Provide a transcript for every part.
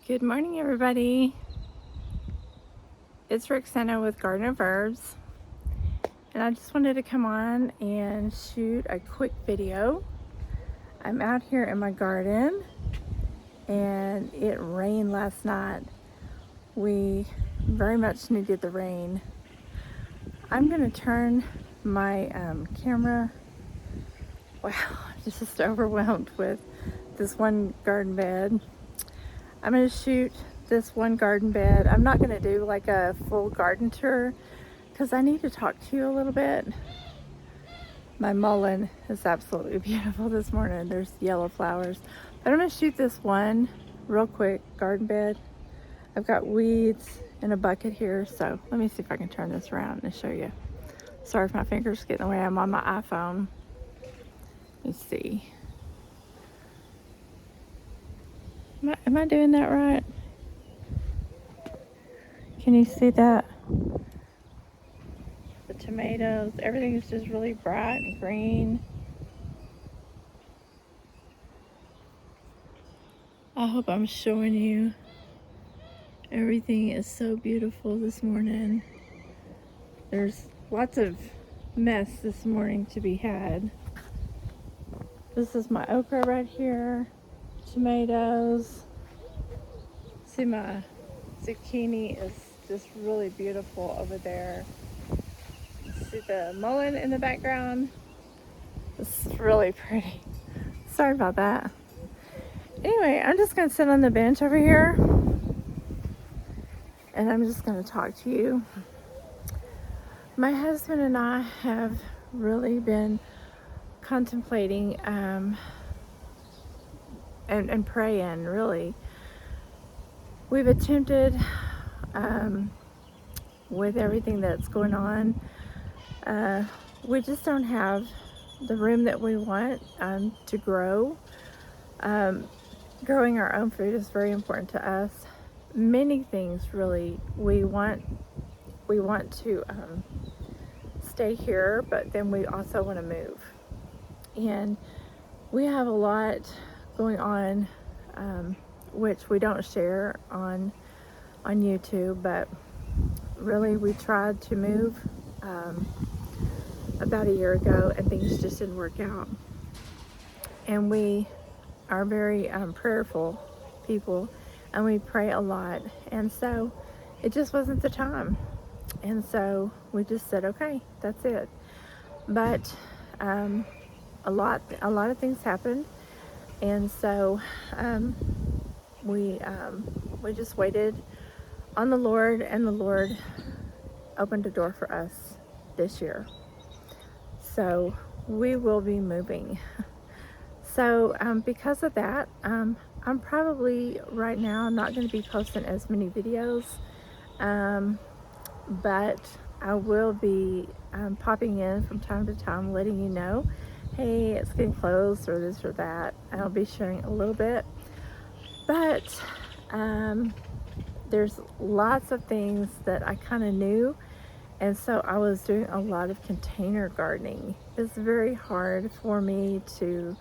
Good morning, everybody. It's Rexanna with Garden of Herbs, and I just wanted to come on and shoot a quick video. I'm out here in my garden, and it rained last night. We very much needed the rain. I'm going to turn my camera. Wow, I'm just overwhelmed with this one garden bed. I'm going to shoot this one garden bed. I'm not going to do like a full garden tour because I need to talk to you a little bit. My mullein is absolutely beautiful this morning. There's yellow flowers. But I'm going to shoot this one real quick garden bed. I've got weeds in a bucket here, so let me see if I can turn this around and show you. Sorry if my fingers get in the way. I'm on my iPhone. Let's see. Am I doing that right? Can you see that? The tomatoes, everything is just really bright and green. I hope I'm showing you. Everything is so beautiful this morning. There's lots of mess this morning to be had. This is my okra right here. Tomatoes. See, my zucchini is just really beautiful over there. See the mullein in the background? It's really pretty. Sorry about that. Anyway, I'm just going to sit on the bench over here and I'm just going to talk to you. My husband and I have really been contemplating and praying, really. We've attempted with everything that's going on. We just don't have the room that we want to grow. Growing our own food is very important to us. Many things, really. We want to stay here, but then we also want to move. And we have a lot going on, which we don't share on YouTube, but really we tried to move about a year ago and things just didn't work out. And we are very prayerful people and we pray a lot, and so it just wasn't the time, and so we just said, okay, that's it. But a lot of things happened, and so we just waited on the Lord, and the Lord opened a door for us this year. So we will be moving. So because of that, I'm probably right now not going to be posting as many videos, but I will be popping in from time to time, letting you know, hey, it's getting close, or this or that. I'll be sharing a little bit, but there's lots of things that I kind of knew, and so I was doing a lot of container gardening. It's very hard for me to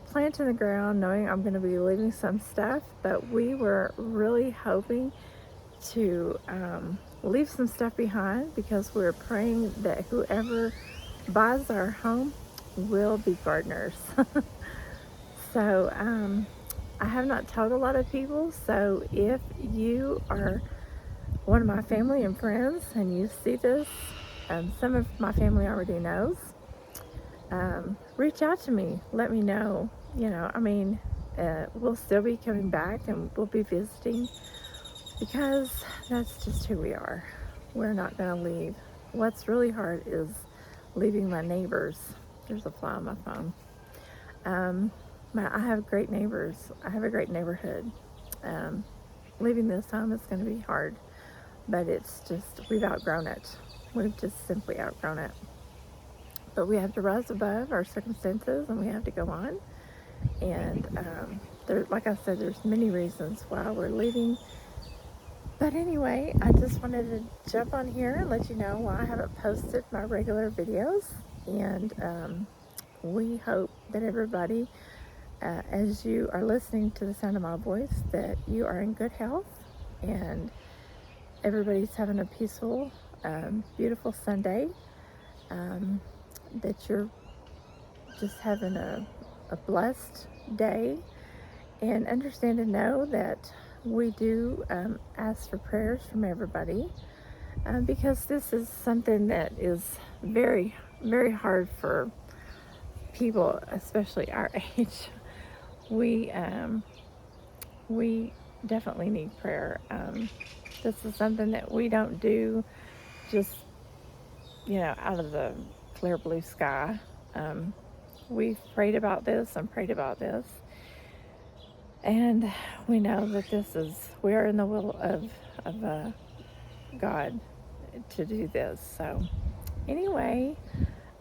plant in the ground knowing I'm going to be leaving some stuff, but we were really hoping to leave some stuff behind because we're praying that whoever buys our home will be gardeners. So I have not told a lot of people, so if you are one of my family and friends and you see this, some of my family already knows, reach out to me, let me know. We'll still be coming back and we'll be visiting because that's just who we are. We're not going to leave. What's really hard is leaving my neighbors. There's a fly on my phone. I have great neighbors. I have a great neighborhood. Leaving this home is going to be hard, but it's just, we've outgrown it. We've just simply outgrown it. But we have to rise above our circumstances and we have to go on. And like I said, there's many reasons why we're leaving. But anyway, I just wanted to jump on here and let you know why I haven't posted my regular videos. And we hope that everybody as you are listening to the sound of my voice, that you are in good health and everybody's having a peaceful, beautiful Sunday, that you're just having a blessed day, and understand and know that we do ask for prayers from everybody, because this is something that is very, very hard for people, especially our age. We definitely need prayer. This is something that we don't do just, out of the clear blue sky. We've prayed about this and prayed about this, and we know that we are in the will of God to do this. So anyway,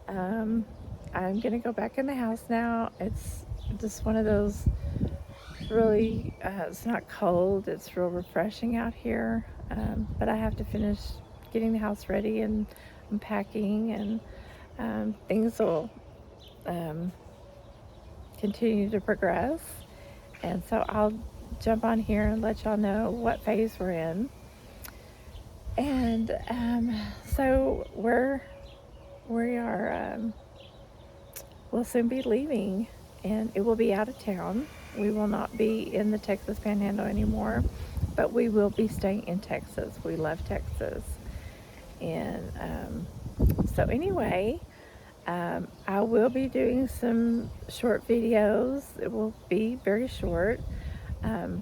I'm gonna go back in the house now. It's just one of those really, it's not cold, it's real refreshing out here, but I have to finish getting the house ready and unpacking, and things will continue to progress. And so I'll jump on here and let y'all know what phase we're in. And so we'll soon be leaving, and it will be out of town. We will not be in the Texas Panhandle anymore, but we will be staying in Texas. We love Texas. And so anyway, I will be doing some short videos. It will be very short. But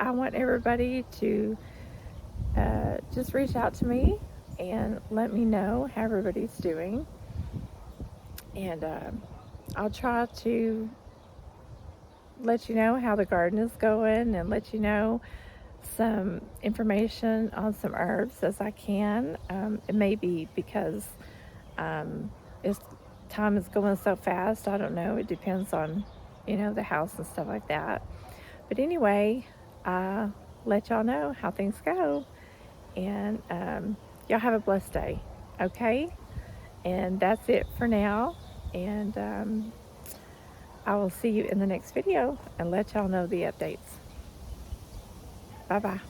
I want everybody to just reach out to me and let me know how everybody's doing. And I'll try to let you know how the garden is going and let you know some information on some herbs as I can. It may be because time is going so fast. I don't know. It depends on, the house and stuff like that. But anyway, I'll let y'all know how things go. And y'all have a blessed day, okay? And that's it for now. And I will see you in the next video and let y'all know the updates. Bye-bye.